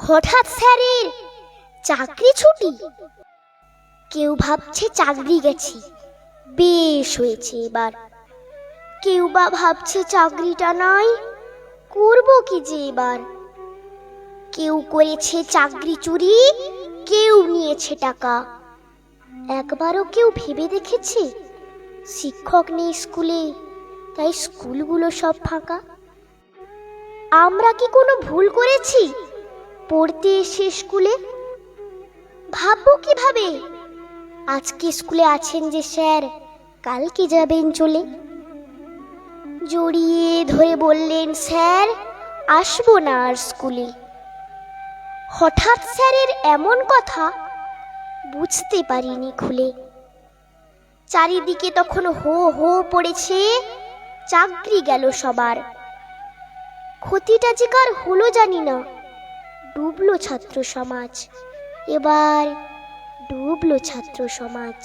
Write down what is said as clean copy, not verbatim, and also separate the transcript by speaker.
Speaker 1: হঠাৎ স্যারের চাকরি ছুটি। কেউ ভাবছে চাকরি গেছি, বেশ হয়েছে এবার। কেউ বা ভাবছে চাকরিটা নাই, করব কি যে এবার। কেউ করেছে চাকরি চুরি, কেউ নিয়েছে টাকা। একবারও কেউ ভেবে দেখেছে শিক্ষক নেই স্কুলে, তাই স্কুলগুলো সব ফাঁকা? আমরা কি কোনো ভুল করেছি পড়তে এসে স্কুলে? ভাববো কিভাবে আজকে স্কুলে আছেন যে স্যার, কালকে যাবেন চলে। জড়িয়ে ধরে বললেন, স্যার আসবো না আর স্কুলে। হঠাৎ স্যারের এমন কথা বুঝতে পারিনি খুলে। চারিদিকে তখন হো হো পড়েছে, চাকরি গেল সবার। ক্ষতিটা যে কার হলো জানি না, ডুবলো ছাত্র সমাজ, এবার ডুবলো ছাত্র সমাজ।